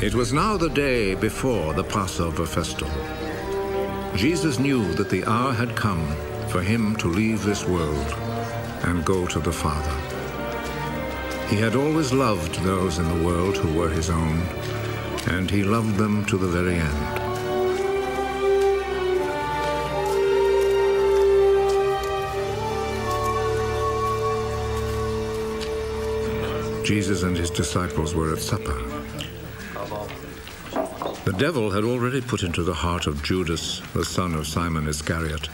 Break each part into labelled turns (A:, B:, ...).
A: It was now the day before the Passover festival. Jesus knew that the hour had come for him to leave this world and go to the Father. He had always loved those in the world who were his own, and he loved them to the very end. Jesus and his disciples were at supper. The devil had already put into the heart of Judas, the son of Simon Iscariot,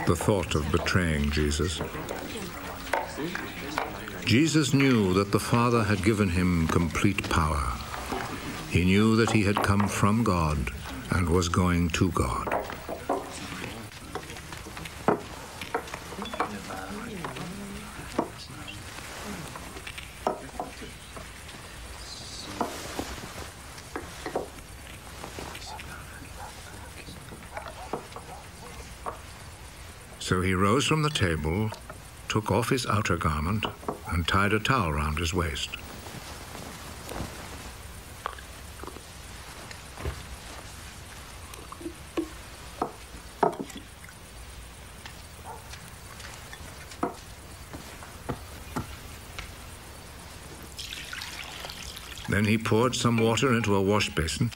A: the thought of betraying Jesus. Jesus knew that the Father had given him complete power. He knew that he had come from God and was going to God. So he rose from the table, took off his outer garment, and tied a towel round his waist. Then he poured some water into a wash basin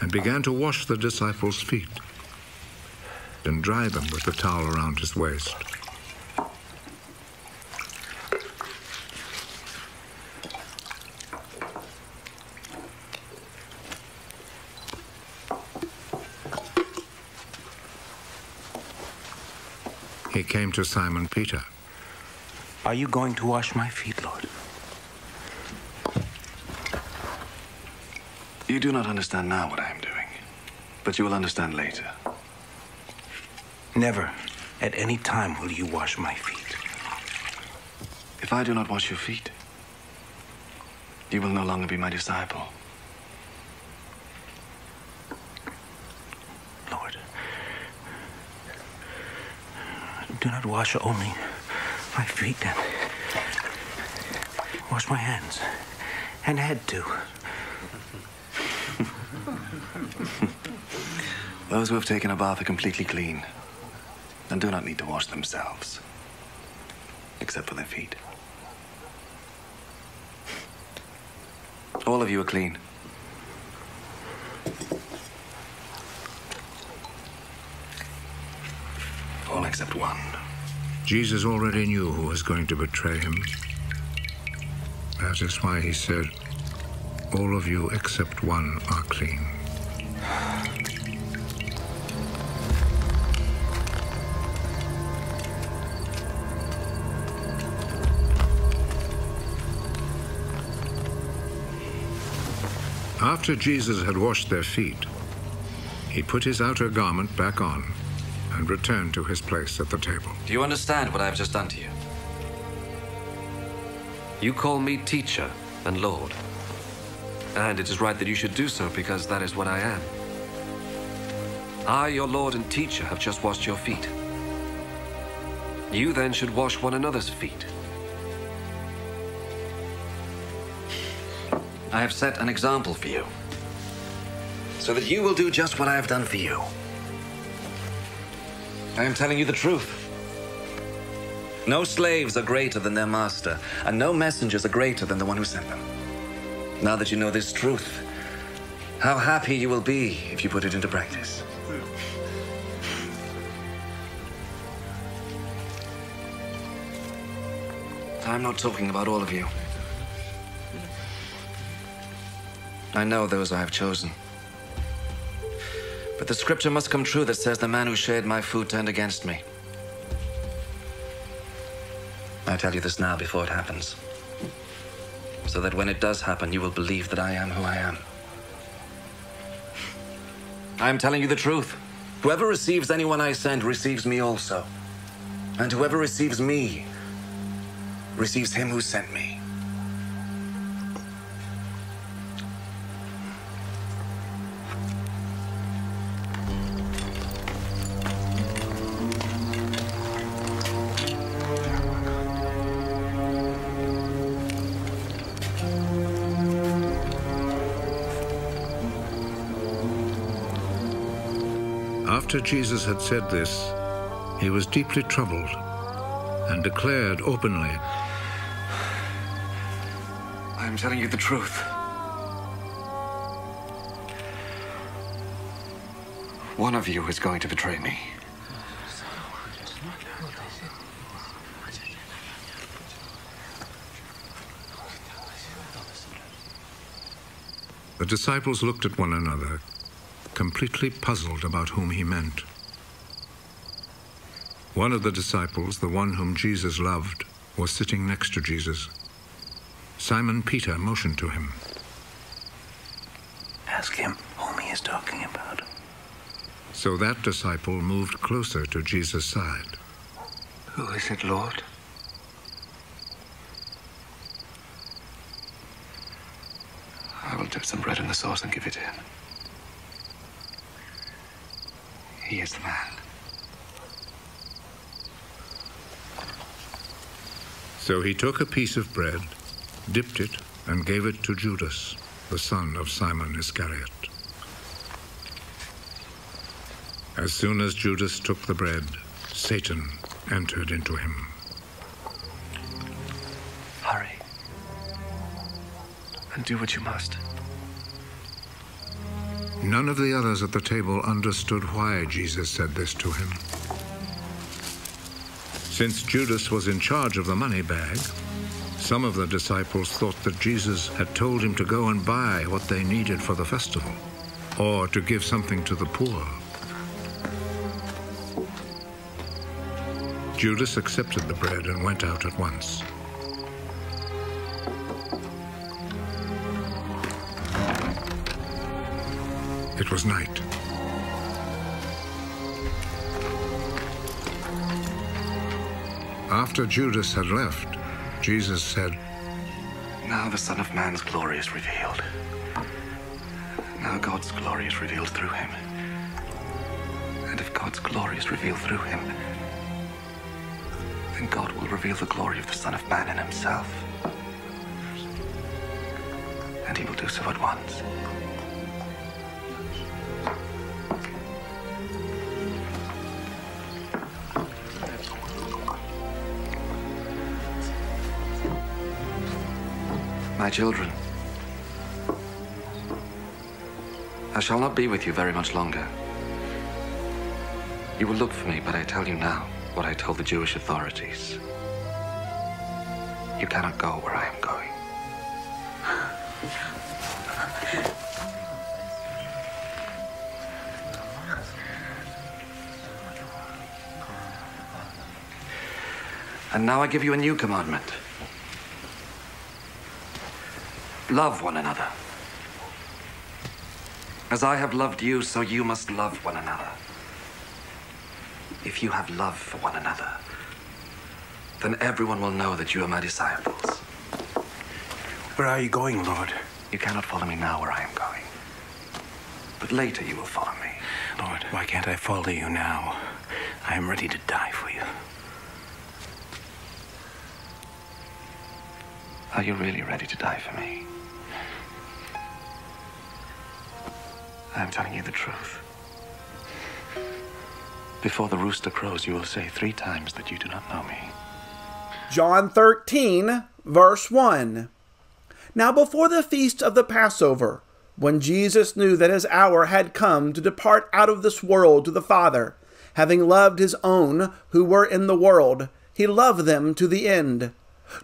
A: and began to wash the disciples' feet and dry them with the towel around his waist. He came to Simon Peter.
B: Are you going to wash my feet, Lord?
C: You do not understand now what I am doing, but you will understand later.
B: Never, at any time, will you wash my feet.
C: If I do not wash your feet, you will no longer be my disciple.
B: Lord, do not wash only my feet, and wash my hands and head too.
C: Those who have taken a bath are completely clean and do not need to wash themselves, except for their feet. All of you are clean. All except one.
A: Jesus already knew who was going to betray him. That is why he said, "All of you except one are clean." After Jesus had washed their feet, he put his outer garment back on and returned to his place at the table.
C: Do you understand what I have just done to you? You call me teacher and Lord. And it is right that you should do so, because that is what I am. I, your Lord and teacher, have just washed your feet. You then should wash one another's feet. I have set an example for you, so that you will do just what I have done for you. I am telling you the truth. No slaves are greater than their master, and no messengers are greater than the one who sent them. Now that you know this truth, how happy you will be if you put it into practice. I'm not talking about all of you. I know those I have chosen. But the scripture must come true that says the man who shared my food turned against me. I tell you this now before it happens, so that when it does happen, you will believe that I am who I am. I am telling you the truth. Whoever receives anyone I send receives me also. And whoever receives me receives him who sent me.
A: After Jesus had said this, he was deeply troubled and declared openly,
C: I am telling you the truth. One of you is going to betray me.
A: The disciples looked at one another, completely puzzled about whom he meant. One of the disciples, the one whom Jesus loved, was sitting next to Jesus. Simon Peter motioned to him.
B: Ask him whom he is talking about.
A: So that disciple moved closer to Jesus' side.
B: Who is it, Lord?
C: I will dip some bread in the sauce and give it to him. He is the man.
A: So he took a piece of bread, dipped it, and gave it to Judas, the son of Simon Iscariot. As soon as Judas took the bread, Satan entered into him.
C: Hurry. And do what you must.
A: None of the others at the table understood why Jesus said this to him. Since Judas was in charge of the money bag, some of the disciples thought that Jesus had told him to go and buy what they needed for the festival, or to give something to the poor. Judas accepted the bread and went out at once. It was night. After Judas had left, Jesus said,
C: Now the Son of Man's glory is revealed. Now God's glory is revealed through him. And if God's glory is revealed through him, then God will reveal the glory of the Son of Man in himself. And he will do so at once. My children, I shall not be with you very much longer. You will look for me, but I tell you now what I told the Jewish authorities. You cannot go where I am going. And now I give you a new commandment. Love one another. As I have loved you, so you must love one another. If you have love for one another, then everyone will know that you are my disciples.
B: Where are you going, Lord?
C: You cannot follow me now where I am going, but later you will follow me.
B: Lord, why can't I follow you now? I am ready to die for you.
C: Are you really ready to die for me? I am telling you the truth. Before the rooster crows, you will say 3 times that you do not know me.
D: John 13, verse 1. Now before the feast of the Passover, when Jesus knew that his hour had come to depart out of this world to the Father, having loved his own who were in the world, he loved them to the end.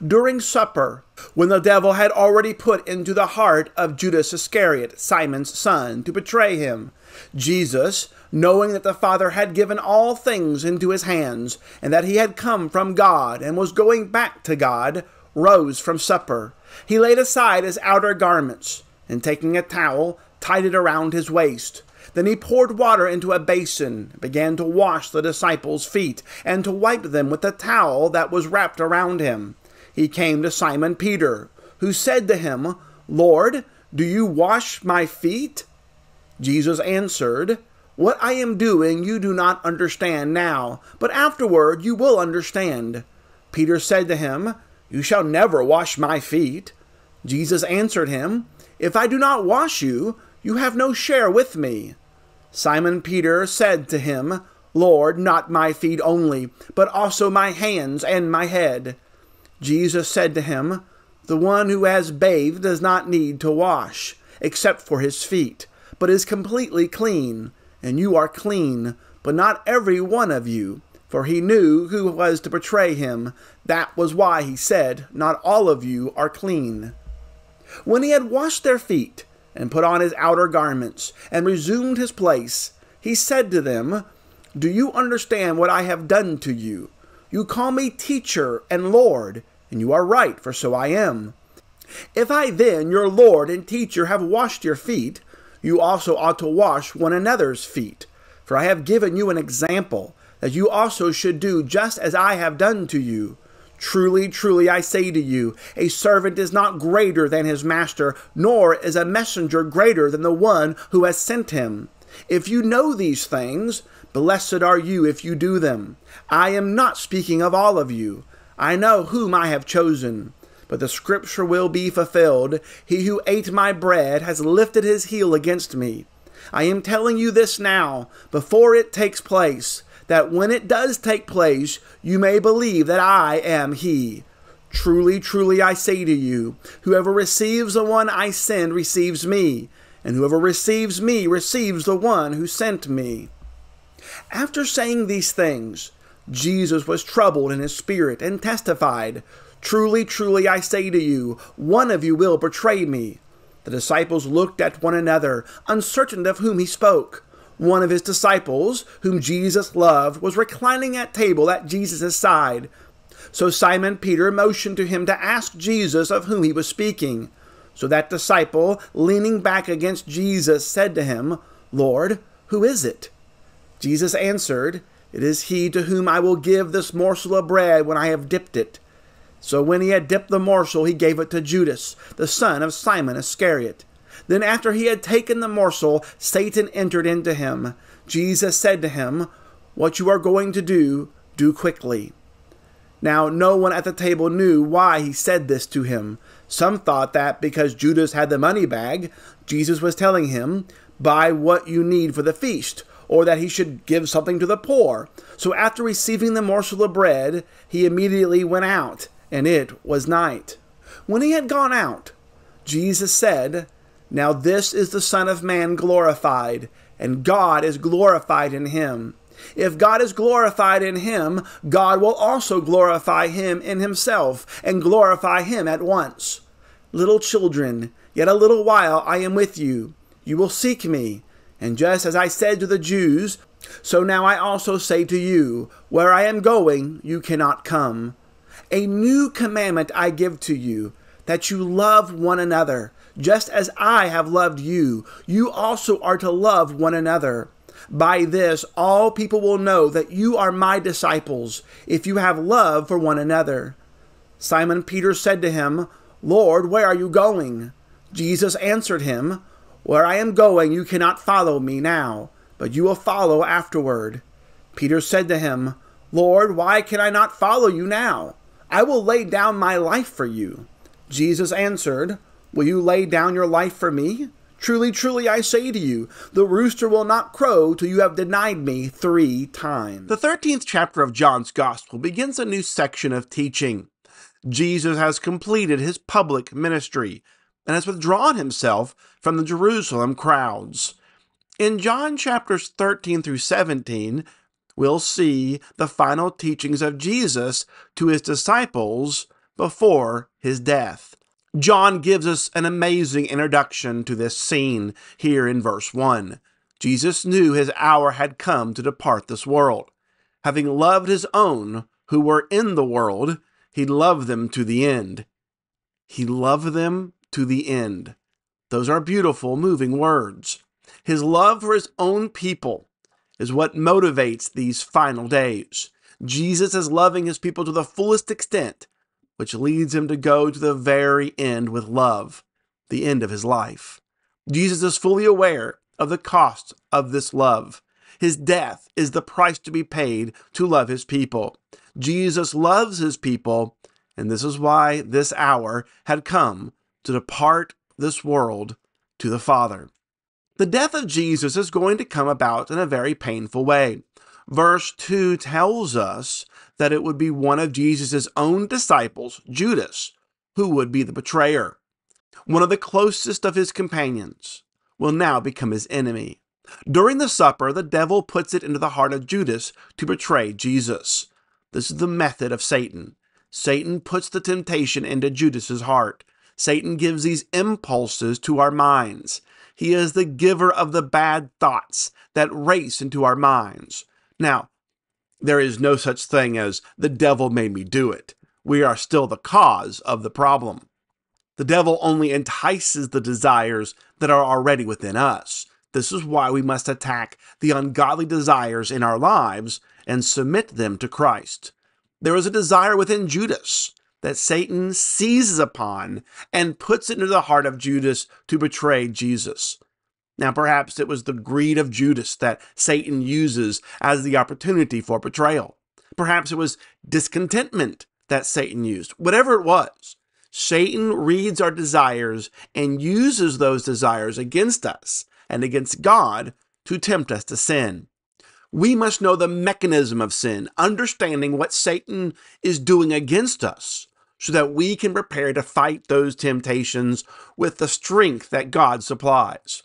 D: During supper, when the devil had already put into the heart of Judas Iscariot, Simon's son, to betray him, Jesus, knowing that the Father had given all things into his hands, and that he had come from God and was going back to God, rose from supper. He laid aside his outer garments, and taking a towel, tied it around his waist. Then he poured water into a basin, and began to wash the disciples' feet, and to wipe them with the towel that was wrapped around him. He came to Simon Peter, who said to him, Lord, do you wash my feet? Jesus answered, What I am doing you do not understand now, but afterward you will understand. Peter said to him, You shall never wash my feet. Jesus answered him, If I do not wash you, you have no share with me. Simon Peter said to him, Lord, not my feet only, but also my hands and my head. Jesus said to him, The one who has bathed does not need to wash, except for his feet, but is completely clean. And you are clean, but not every one of you. For he knew who was to betray him. That was why he said, Not all of you are clean. When he had washed their feet, and put on his outer garments, and resumed his place, he said to them, Do you understand what I have done to you? You call me teacher and Lord, and you are right, for so I am. If I then, your Lord and teacher, have washed your feet, you also ought to wash one another's feet. For I have given you an example, that you also should do just as I have done to you. Truly, truly, I say to you, a servant is not greater than his master, nor is a messenger greater than the one who has sent him. If you know these things, blessed are you if you do them. I am not speaking of all of you. I know whom I have chosen. But the scripture will be fulfilled. He who ate my bread has lifted his heel against me. I am telling you this now, before it takes place, that when it does take place, you may believe that I am he. Truly, truly, I say to you, whoever receives the one I send receives me, and whoever receives me receives the one who sent me. After saying these things, Jesus was troubled in his spirit and testified, Truly, truly, I say to you, one of you will betray me. The disciples looked at one another, uncertain of whom he spoke. One of his disciples, whom Jesus loved, was reclining at table at Jesus' side. So Simon Peter motioned to him to ask Jesus of whom he was speaking. So that disciple, leaning back against Jesus, said to him, Lord, who is it? Jesus answered, It is he to whom I will give this morsel of bread when I have dipped it. So when he had dipped the morsel, he gave it to Judas, the son of Simon Iscariot. Then after he had taken the morsel, Satan entered into him. Jesus said to him, What you are going to do, do quickly. Now no one at the table knew why he said this to him. Some thought that because Judas had the money bag, Jesus was telling him, Buy what you need for the feast, or that he should give something to the poor. So after receiving the morsel of bread, he immediately went out, and it was night. When he had gone out, Jesus said, Now this is the Son of Man glorified, and God is glorified in him. If God is glorified in him, God will also glorify him in himself, and glorify him at once. Little children, yet a little while I am with you. You will seek me. And just as I said to the Jews, so now I also say to you, Where I am going, you cannot come. A new commandment I give to you, that you love one another, Just as I have loved you, you also are to love one another. By this, all people will know that you are my disciples, if you have love for one another." Simon Peter said to him, "Lord, where are you going?" Jesus answered him, "Where I am going, you cannot follow me now, but you will follow afterward." Peter said to him, "Lord, why can I not follow you now? I will lay down my life for you." Jesus answered, "Will you lay down your life for me? Truly, truly, I say to you, the rooster will not crow till you have denied me 3 times. The 13th chapter of John's Gospel begins a new section of teaching. Jesus has completed his public ministry and has withdrawn himself from the Jerusalem crowds. In John chapters 13 through 17, we'll see the final teachings of Jesus to his disciples before his death. John gives us an amazing introduction to this scene here in verse 1. Jesus knew his hour had come to depart this world. Having loved his own who were in the world, he loved them to the end. He loved them to the end. Those are beautiful, moving words. His love for his own people is what motivates these final days. Jesus is loving his people to the fullest extent, which leads him to go to the very end with love, the end of his life. Jesus is fully aware of the cost of this love. His death is the price to be paid to love his people. Jesus loves his people, and this is why this hour had come to depart this world to the Father. The death of Jesus is going to come about in a very painful way. Verse 2 tells us that it would be one of Jesus' own disciples, Judas, who would be the betrayer. One of the closest of his companions will now become his enemy. During the supper, the devil puts it into the heart of Judas to betray Jesus. This is the method of Satan. Satan puts the temptation into Judas's heart. Satan gives these impulses to our minds. He is the giver of the bad thoughts that race into our minds. Now, there is no such thing as the devil made me do it. We are still the cause of the problem. The devil only entices the desires that are already within us. This is why we must attack the ungodly desires in our lives and submit them to Christ. There is a desire within Judas that Satan seizes upon and puts it into the heart of Judas to betray Jesus. Now, perhaps it was the greed of Judas that Satan uses as the opportunity for betrayal. Perhaps it was discontentment that Satan used. Whatever it was, Satan reads our desires and uses those desires against us and against God to tempt us to sin. We must know the mechanism of sin, understanding what Satan is doing against us, so that we can prepare to fight those temptations with the strength that God supplies.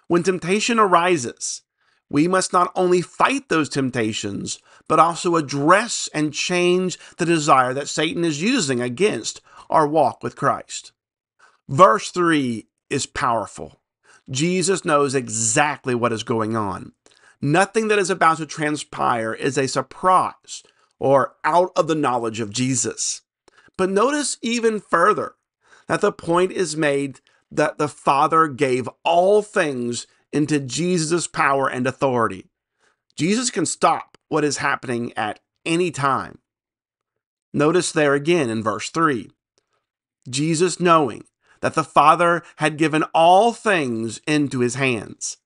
D: When temptation arises, we must not only fight those temptations, but also address and change the desire that Satan is using against our walk with Christ. Verse 3 is powerful. Jesus knows exactly what is going on. Nothing that is about to transpire is a surprise or out of the knowledge of Jesus. But notice even further that the point is made that the Father gave all things into Jesus' power and authority. Jesus can stop what is happening at any time. Notice there again in verse 3, Jesus knowing that the Father had given all things into his hands.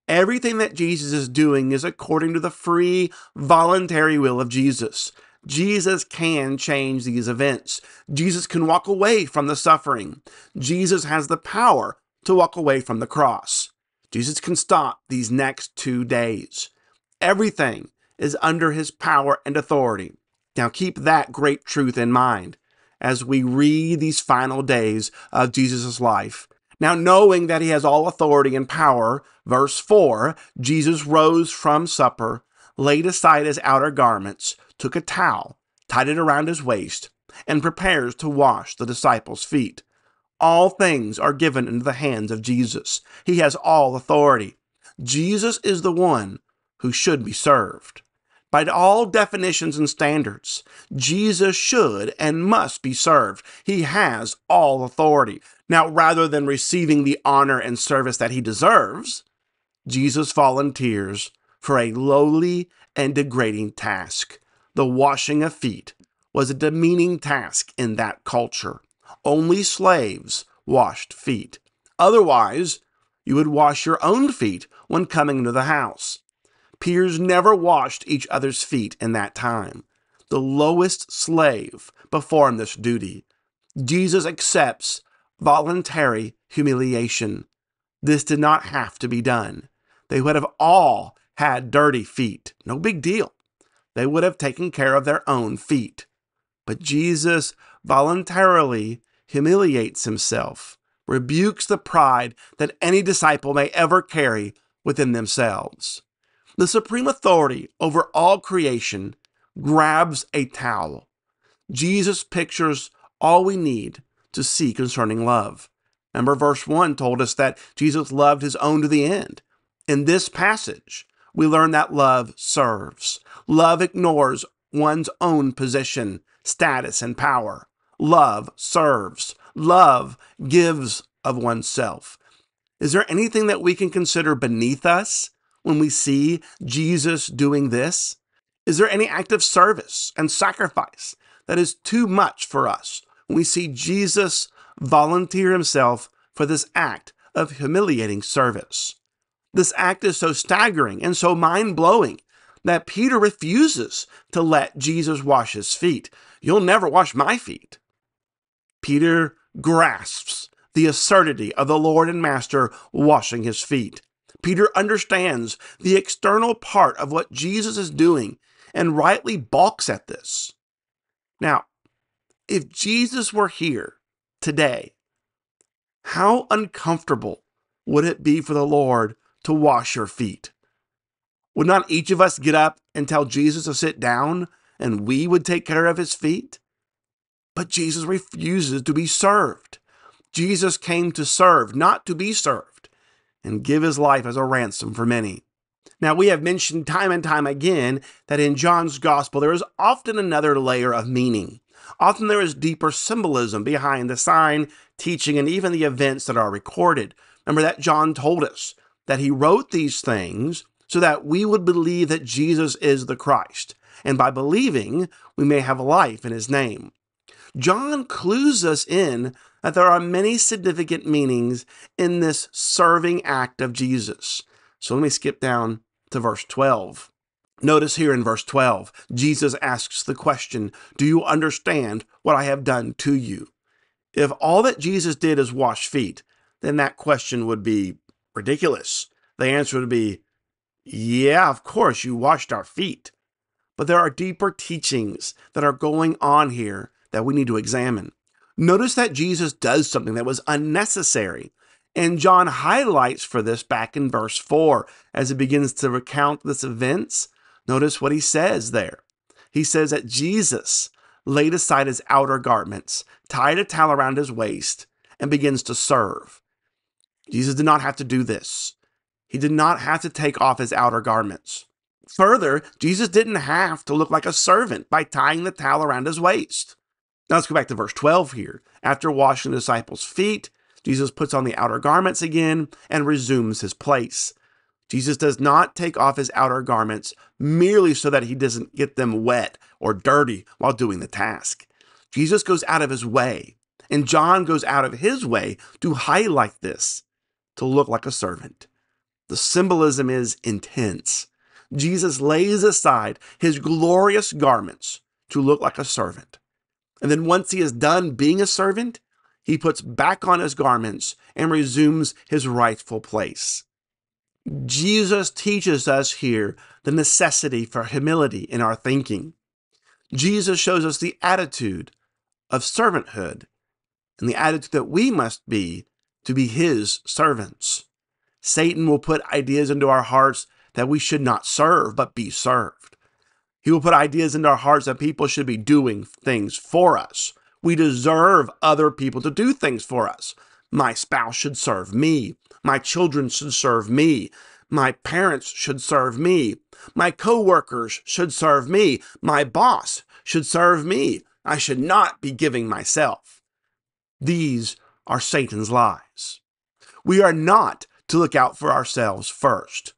D: Everything that Jesus is doing is according to the free, voluntary will of Jesus. Jesus can change these events. Jesus can walk away from the suffering. Jesus has the power to walk away from the cross. Jesus can stop these next 2 days. Everything is under his power and authority. Now keep that great truth in mind as we read these final days of Jesus' life. Now, knowing that he has all authority and power, verse 4, Jesus rose from supper, laid aside his outer garments, took a towel, tied it around his waist, and prepares to wash the disciples' feet. All things are given into the hands of Jesus. He has all authority. Jesus is the one who should be served. By all definitions and standards, Jesus should and must be served. He has all authority. Now, rather than receiving the honor and service that he deserves, Jesus volunteers for a lowly and degrading task. The washing of feet was a demeaning task in that culture. Only slaves washed feet. Otherwise, you would wash your own feet when coming into the house. Peers never washed each other's feet in that time. The lowest slave performed this duty. Jesus accepts voluntary humiliation. This did not have to be done. They would have all had dirty feet. No big deal. They would have taken care of their own feet. But Jesus voluntarily humiliates himself, rebukes the pride that any disciple may ever carry within themselves. The supreme authority over all creation grabs a towel. Jesus pictures all we need to see concerning love. Remember, verse 1 told us that Jesus loved his own to the end. In this passage, we learn that love serves. Love ignores one's own position, status, and power. Love serves. Love gives of oneself. Is there anything that we can consider beneath us when we see Jesus doing this? Is there any act of service and sacrifice that is too much for us when we see Jesus volunteer himself for this act of humiliating service? This act is so staggering and so mind-blowing that Peter refuses to let Jesus wash his feet. You'll never wash my feet. Peter grasps the absurdity of the Lord and Master washing his feet. Peter understands the external part of what Jesus is doing and rightly balks at this. Now, if Jesus were here today, how uncomfortable would it be for the Lord to wash your feet? Would not each of us get up and tell Jesus to sit down and we would take care of his feet? But Jesus refuses to be served. Jesus came to serve, not to be served, and give his life as a ransom for many. Now, we have mentioned time and time again that in John's gospel, there is often another layer of meaning. Often there is deeper symbolism behind the sign, teaching, and even the events that are recorded. Remember that John told us that he wrote these things so that we would believe that Jesus is the Christ. And by believing, we may have life in his name. John clues us in that there are many significant meanings in this serving act of Jesus. So let me skip down to verse 12. Notice here in verse 12, Jesus asks the question, do you understand what I have done to you? If all that Jesus did is wash feet, then that question would be ridiculous. The answer would be, yeah, of course, you washed our feet. But there are deeper teachings that are going on here that we need to examine. Notice that Jesus does something that was unnecessary. And John highlights for this back in verse 4 as he begins to recount this events. Notice what he says there. He says that Jesus laid aside his outer garments, tied a towel around his waist, and begins to serve. Jesus did not have to do this. He did not have to take off his outer garments. Further, Jesus didn't have to look like a servant by tying the towel around his waist. Now let's go back to verse 12 here. After washing the disciples' feet, Jesus puts on the outer garments again and resumes his place. Jesus does not take off his outer garments merely so that he doesn't get them wet or dirty while doing the task. Jesus goes out of his way, and John goes out of his way to highlight this, to look like a servant. The symbolism is intense. Jesus lays aside his glorious garments to look like a servant. And then once he is done being a servant, he puts back on his garments and resumes his rightful place. Jesus teaches us here the necessity for humility in our thinking. Jesus shows us the attitude of servanthood and the attitude that we must be to be his servants. Satan will put ideas into our hearts that we should not serve, but be served. He will put ideas into our hearts that people should be doing things for us. We deserve other people to do things for us. My spouse should serve me. My children should serve me. My parents should serve me. My coworkers should serve me. My boss should serve me. I should not be giving myself. These are Satan's lies. We are not to look out for ourselves first.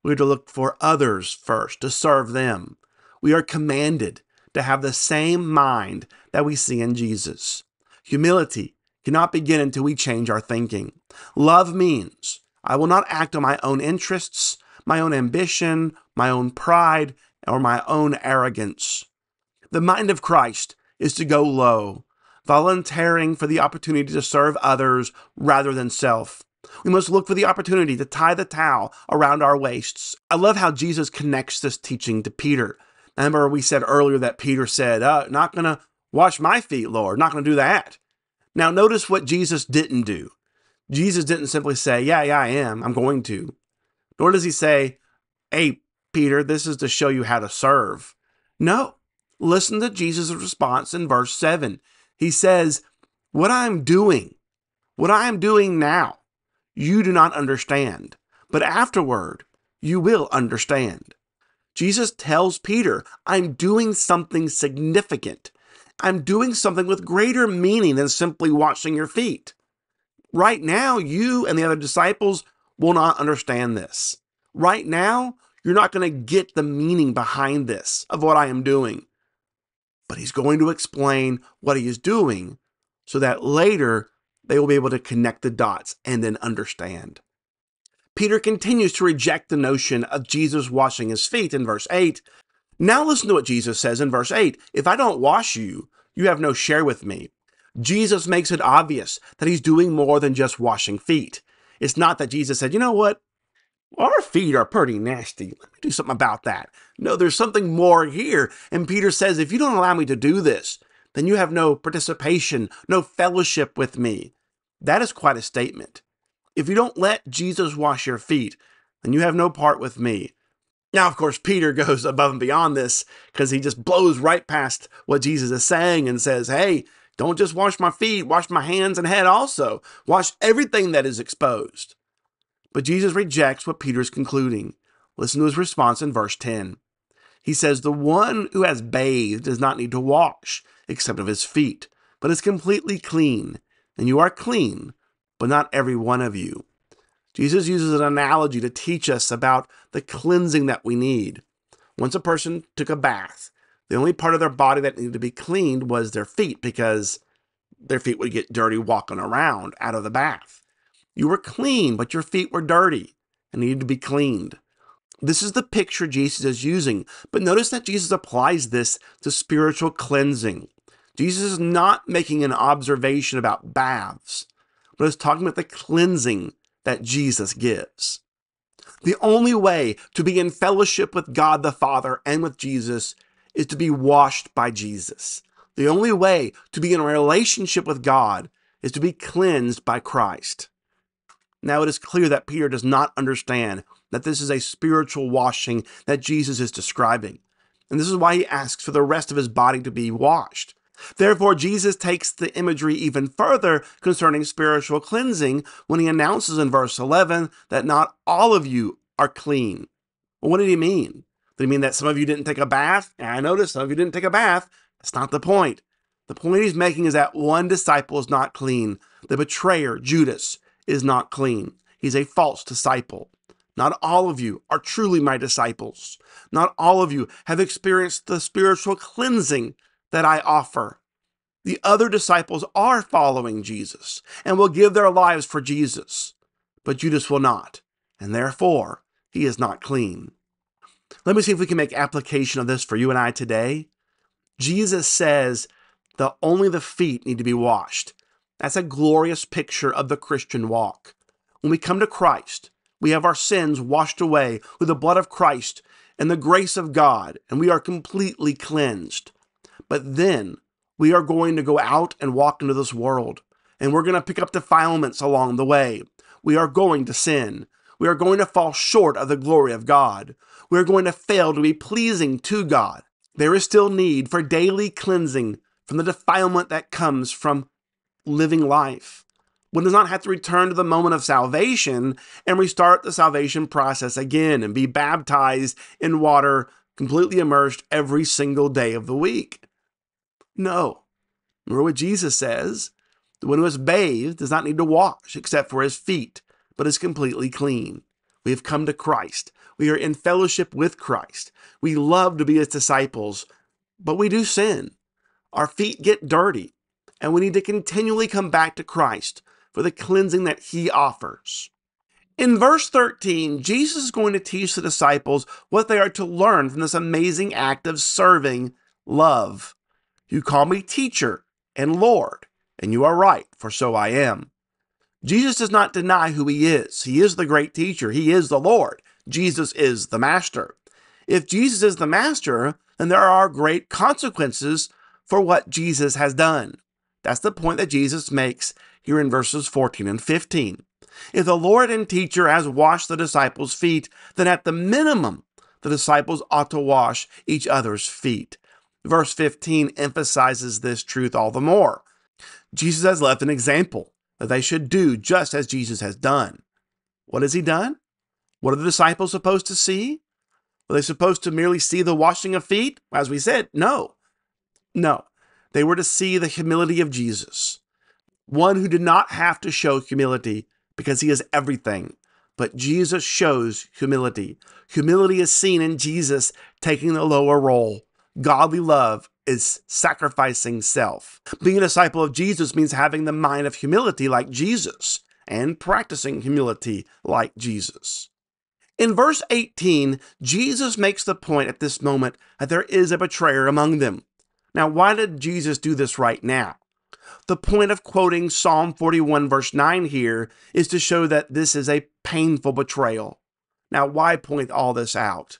D: We are to look for others first, to serve them. We are commanded to have the same mind that we see in Jesus. Humility cannot begin until we change our thinking. Love means I will not act on my own interests, my own ambition, my own pride, or my own arrogance. The mind of Christ is to go low, volunteering for the opportunity to serve others rather than self. We must look for the opportunity to tie the towel around our waists. I love how Jesus connects this teaching to Peter. Remember, we said earlier that Peter said, not going to wash my feet, Lord, not going to do that. Now, notice what Jesus didn't do. Jesus didn't simply say, yeah, I am, I'm going to. Nor does he say, hey, Peter, this is to show you how to serve. No, listen to Jesus' response in verse 7. He says, what I'm doing now, you do not understand, but afterward, you will understand. Jesus tells Peter, I'm doing something significant. I'm doing something with greater meaning than simply washing your feet. Right now, you and the other disciples will not understand this. Right now, you're not going to get the meaning behind this of what I am doing. But he's going to explain what he is doing so that later they will be able to connect the dots and then understand. Peter continues to reject the notion of Jesus washing his feet in verse 8. Now listen to what Jesus says in verse 8. If I don't wash you, you have no share with me. Jesus makes it obvious that he's doing more than just washing feet. It's not that Jesus said, you know what? Our feet are pretty nasty. Let me do something about that. No, there's something more here. And Peter says, if you don't allow me to do this, then you have no participation, no fellowship with me. That is quite a statement. If you don't let Jesus wash your feet, then you have no part with me. Now, of course, Peter goes above and beyond this because he just blows right past what Jesus is saying and says, hey, don't just wash my feet, wash my hands and head also. Wash everything that is exposed. But Jesus rejects what Peter's concluding. Listen to his response in verse 10. He says, the one who has bathed does not need to wash except of his feet, but is completely clean. And you are clean, but not every one of you. Jesus uses an analogy to teach us about the cleansing that we need. Once a person took a bath, the only part of their body that needed to be cleaned was their feet because their feet would get dirty walking around out of the bath. You were clean, but your feet were dirty and needed to be cleaned. This is the picture Jesus is using, but notice that Jesus applies this to spiritual cleansing. Jesus is not making an observation about baths, but is talking about the cleansing that Jesus gives. The only way to be in fellowship with God the Father and with Jesus is to be washed by Jesus. The only way to be in a relationship with God is to be cleansed by Christ. Now it is clear that Peter does not understand that this is a spiritual washing that Jesus is describing. And this is why he asks for the rest of his body to be washed. Therefore, Jesus takes the imagery even further concerning spiritual cleansing when he announces in verse 11 that not all of you are clean. Well, what did he mean? Did he mean that some of you didn't take a bath? And I noticed some of you didn't take a bath. That's not the point. The point he's making is that one disciple is not clean. The betrayer, Judas, is not clean. He's a false disciple. Not all of you are truly my disciples. Not all of you have experienced the spiritual cleansing that I offer. The other disciples are following Jesus and will give their lives for Jesus, but Judas will not, and therefore he is not clean. Let me see if we can make application of this for you and I today. Jesus says that only the feet need to be washed. That's a glorious picture of the Christian walk. When we come to Christ, we have our sins washed away with the blood of Christ and the grace of God, and we are completely cleansed. But then we are going to go out and walk into this world, and we're going to pick up defilements along the way. We are going to sin. We are going to fall short of the glory of God. We are going to fail to be pleasing to God. There is still need for daily cleansing from the defilement that comes from living life. One does not have to return to the moment of salvation and restart the salvation process again and be baptized in water, completely immersed every single day of the week. No. Remember what Jesus says? The one who is bathed does not need to wash except for his feet, but is completely clean. We have come to Christ. We are in fellowship with Christ. We love to be his disciples, but we do sin. Our feet get dirty, and we need to continually come back to Christ for the cleansing that he offers. In verse 13, Jesus is going to teach the disciples what they are to learn from this amazing act of serving love. You call me teacher and Lord, and you are right, for so I am. Jesus does not deny who he is. He is the great teacher. He is the Lord. Jesus is the master. If Jesus is the master, then there are great consequences for what Jesus has done. That's the point that Jesus makes here in verses 14 and 15. If the Lord and teacher has washed the disciples' feet, then at the minimum, the disciples ought to wash each other's feet. Verse 15 emphasizes this truth all the more. Jesus has left an example that they should do just as Jesus has done. What has he done? What are the disciples supposed to see? Were they supposed to merely see the washing of feet? As we said, no. No. They were to see the humility of Jesus, one who did not have to show humility because he is everything. But Jesus shows humility. Humility is seen in Jesus taking the lower role. Godly love is sacrificing self. Being a disciple of Jesus means having the mind of humility like Jesus and practicing humility like Jesus. In verse 18, Jesus makes the point at this moment that there is a betrayer among them. Now, why did Jesus do this right now? The point of quoting Psalm 41 verse 9 here is to show that this is a painful betrayal. Now, why point all this out?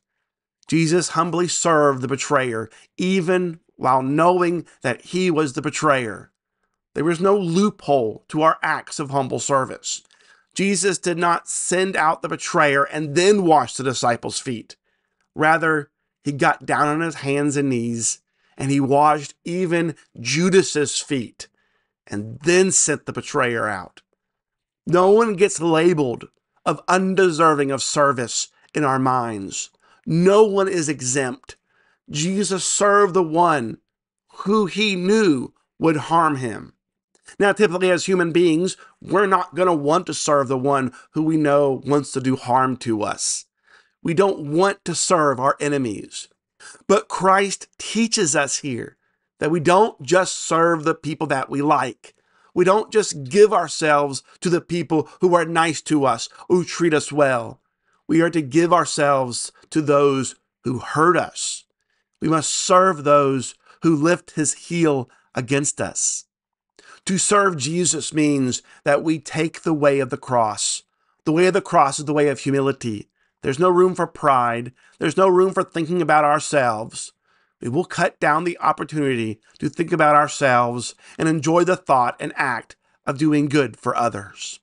D: Jesus humbly served the betrayer, even while knowing that he was the betrayer. There was no loophole to our acts of humble service. Jesus did not send out the betrayer and then wash the disciples' feet. Rather, he got down on his hands and knees and he washed even Judas's feet and then sent the betrayer out. No one gets labeled of undeserving of service in our minds. No one is exempt. Jesus served the one who he knew would harm him. Now, typically as human beings, we're not going to want to serve the one who we know wants to do harm to us. We don't want to serve our enemies. But Christ teaches us here that we don't just serve the people that we like. We don't just give ourselves to the people who are nice to us, who treat us well. We are to give ourselves to those who hurt us. We must serve those who lift his heel against us. To serve Jesus means that we take the way of the cross. The way of the cross is the way of humility. There's no room for pride. There's no room for thinking about ourselves. We will cut down the opportunity to think about ourselves and enjoy the thought and act of doing good for others.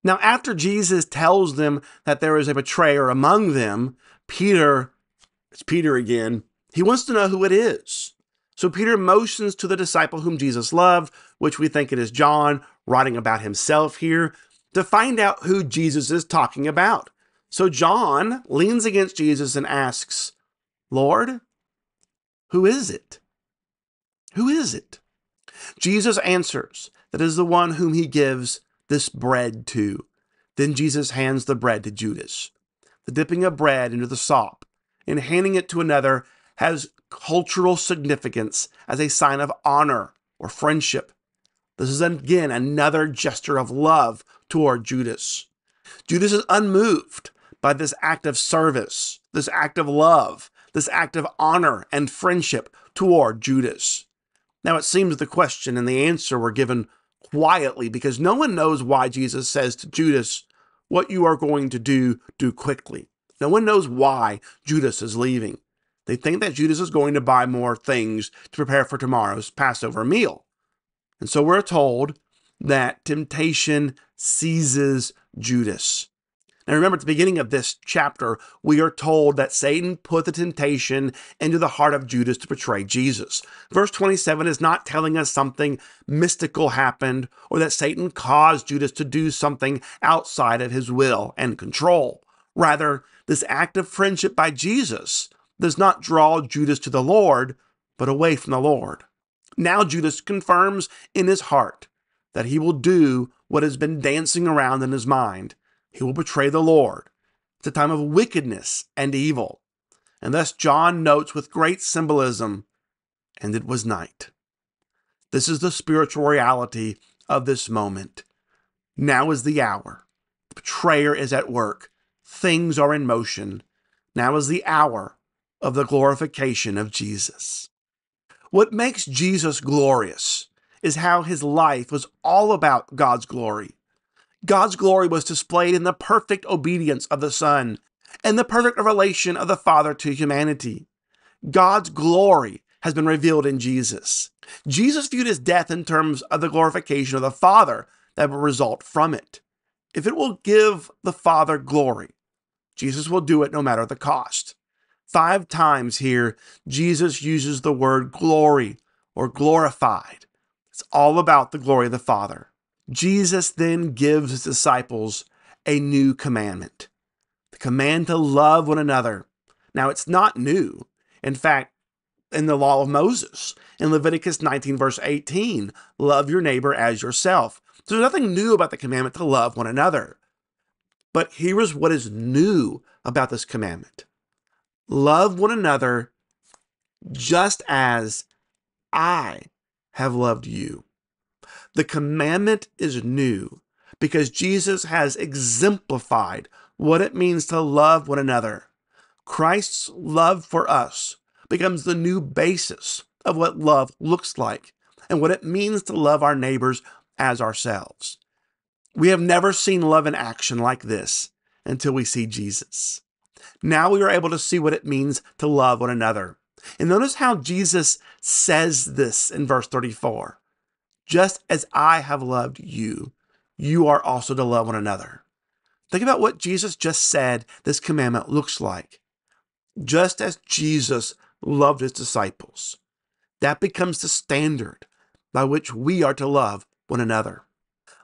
D: Now, after Jesus tells them that there is a betrayer among them, it's Peter again, he wants to know who it is. So Peter motions to the disciple whom Jesus loved, which we think it is John, writing about himself here, to find out who Jesus is talking about. So John leans against Jesus and asks, Lord, who is it? Who is it? Jesus answers that it is the one whom he gives this bread to. Then Jesus hands the bread to Judas. The dipping of bread into the sop and handing it to another has cultural significance as a sign of honor or friendship. This is again another gesture of love toward Judas. Judas is unmoved by this act of service, this act of love, this act of honor and friendship toward Judas. Now it seems the question and the answer were given quietly because no one knows why Jesus says to Judas, what you are going to do quickly. No one knows why Judas is leaving. They think that Judas is going to buy more things to prepare for tomorrow's Passover meal. And so we're told that temptation seizes Judas. Now remember, at the beginning of this chapter, we are told that Satan put the temptation into the heart of Judas to betray Jesus. Verse 27 is not telling us something mystical happened or that Satan caused Judas to do something outside of his will and control. Rather, this act of friendship by Jesus does not draw Judas to the Lord, but away from the Lord. Now Judas confirms in his heart that he will do what has been dancing around in his mind. He will betray the Lord. It's a time of wickedness and evil. And thus John notes with great symbolism, and it was night. This is the spiritual reality of this moment. Now is the hour. The betrayer is at work. Things are in motion. Now is the hour of the glorification of Jesus. What makes Jesus glorious is how his life was all about God's glory. God's glory was displayed in the perfect obedience of the Son and the perfect revelation of the Father to humanity. God's glory has been revealed in Jesus. Jesus viewed his death in terms of the glorification of the Father that will result from it. If it will give the Father glory, Jesus will do it no matter the cost. 5 times here, Jesus uses the word glory or glorified. It's all about the glory of the Father. Jesus then gives his disciples a new commandment, the command to love one another. Now, it's not new. In fact, in the law of Moses, in Leviticus 19, verse 18, love your neighbor as yourself. So there's nothing new about the commandment to love one another. But here is what is new about this commandment. Love one another just as I have loved you. The commandment is new because Jesus has exemplified what it means to love one another. Christ's love for us becomes the new basis of what love looks like and what it means to love our neighbors as ourselves. We have never seen love in action like this until we see Jesus. Now we are able to see what it means to love one another. And notice how Jesus says this in verse 34. Just as I have loved you, you are also to love one another. Think about what Jesus just said this commandment looks like. Just as Jesus loved his disciples, that becomes the standard by which we are to love one another.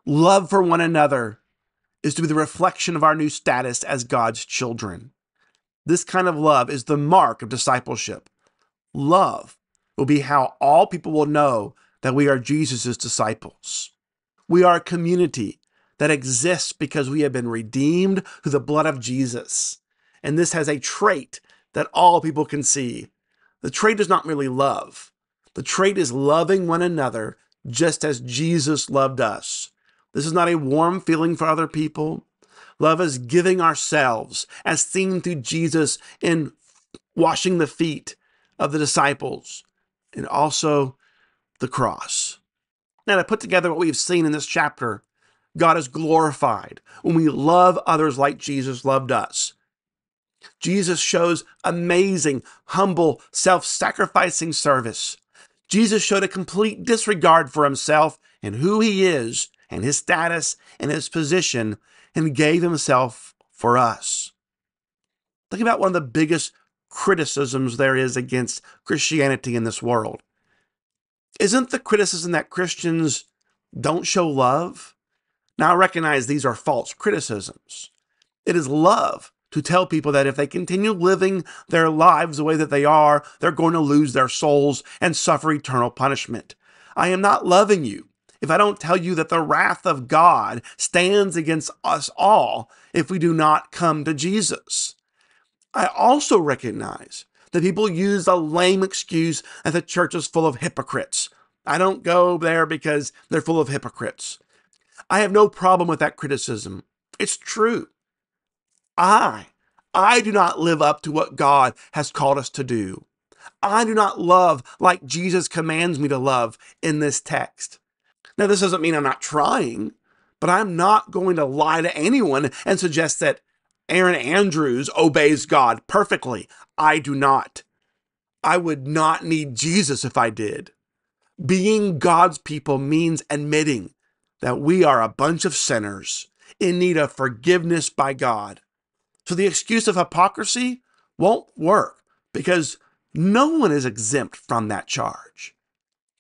D: Love for one another is to be the reflection of our new status as God's children. This kind of love is the mark of discipleship. Love will be how all people will know that we are Jesus' disciples. We are a community that exists because we have been redeemed through the blood of Jesus. And this has a trait that all people can see. The trait is not merely love. The trait is loving one another just as Jesus loved us. This is not a warm feeling for other people. Love is giving ourselves, as seen through Jesus in washing the feet of the disciples, and also the cross. Now, to put together what we've seen in this chapter, God is glorified when we love others like Jesus loved us. Jesus shows amazing, humble, self-sacrificing service. Jesus showed a complete disregard for himself and who he is and his status and his position and gave himself for us. Think about one of the biggest criticisms there is against Christianity in this world. Isn't the criticism that Christians don't show love? Now, I recognize these are false criticisms. It is love to tell people that if they continue living their lives the way that they are, they're going to lose their souls and suffer eternal punishment. I am not loving you if I don't tell you that the wrath of God stands against us all if we do not come to Jesus. I also recognize that people use the lame excuse that the church is full of hypocrites. I don't go there because they're full of hypocrites. I have no problem with that criticism. It's true. I do not live up to what God has called us to do. I do not love like Jesus commands me to love in this text. Now, this doesn't mean I'm not trying, but I'm not going to lie to anyone and suggest that Aaron Andrews obeys God perfectly. I do not. I would not need Jesus if I did. Being God's people means admitting that we are a bunch of sinners in need of forgiveness by God. So the excuse of hypocrisy won't work because no one is exempt from that charge.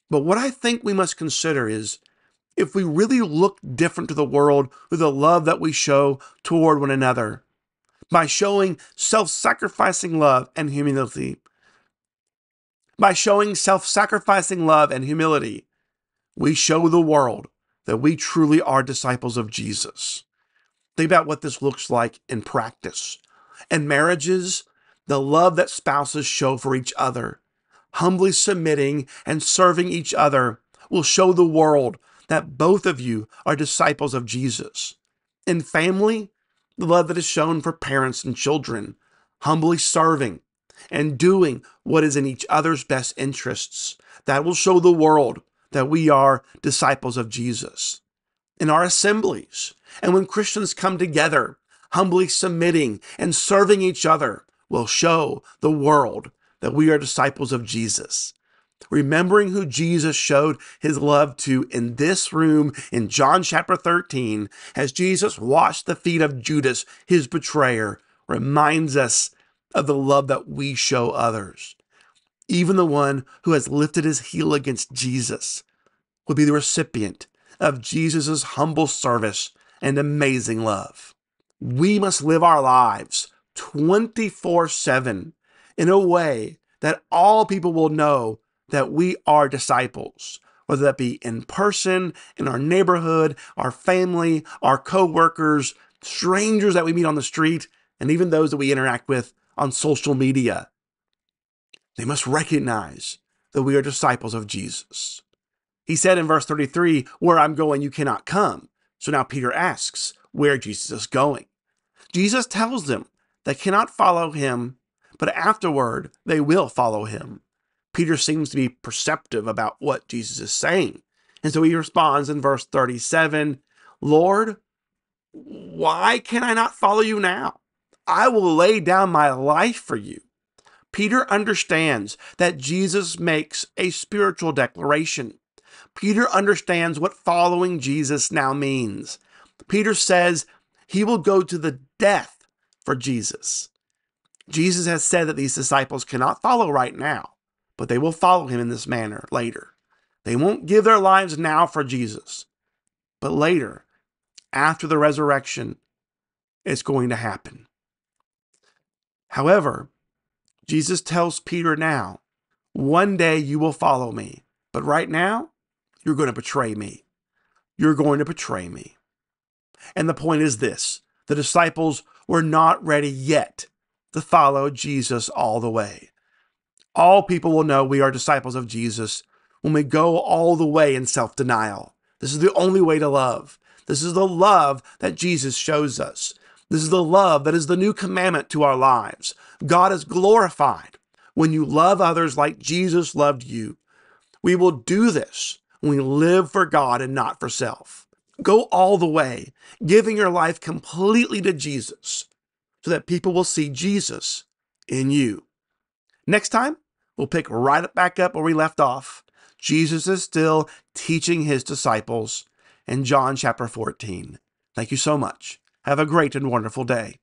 D: But what I think we must consider is if we really look different to the world with the love that we show toward one another, by showing self-sacrificing love and humility, we show the world that we truly are disciples of Jesus. Think about what this looks like in practice. In marriages, the love that spouses show for each other, humbly submitting and serving each other, will show the world that both of you are disciples of Jesus. In family, the love that is shown for parents and children, humbly serving and doing what is in each other's best interests, that will show the world that we are disciples of Jesus. In our assemblies, and when Christians come together, humbly submitting and serving each other, will show the world that we are disciples of Jesus. Remembering who Jesus showed his love to in this room in John chapter 13, as Jesus washed the feet of Judas, his betrayer, reminds us of the love that we show others. Even the one who has lifted his heel against Jesus will be the recipient of Jesus' humble service and amazing love. We must live our lives 24/7 in a way that all people will know that we are disciples, whether that be in person, in our neighborhood, our family, our co-workers, strangers that we meet on the street, and even those that we interact with on social media. They must recognize that we are disciples of Jesus. He said in verse 33, "Where I'm going, you cannot come." So now Peter asks where Jesus is going. Jesus tells them they cannot follow him, but afterward they will follow him. Peter seems to be perceptive about what Jesus is saying. And so he responds in verse 37, "Lord, why can I not follow you now? I will lay down my life for you." Peter understands that Jesus makes a spiritual declaration. Peter understands what following Jesus now means. Peter says he will go to the death for Jesus. Jesus has said that these disciples cannot follow right now, but they will follow him in this manner later. They won't give their lives now for Jesus, but later, after the resurrection, it's going to happen. However, Jesus tells Peter now, one day you will follow me, but right now, you're going to betray me. You're going to betray me. And the point is this: the disciples were not ready yet to follow Jesus all the way. All people will know we are disciples of Jesus when we go all the way in self-denial. This is the only way to love. This is the love that Jesus shows us. This is the love that is the new commandment to our lives. God is glorified when you love others like Jesus loved you. We will do this when we live for God and not for self. Go all the way, giving your life completely to Jesus so that people will see Jesus in you. Next time, we'll pick right back up where we left off. Jesus is still teaching his disciples in John chapter 14. Thank you so much. Have a great and wonderful day.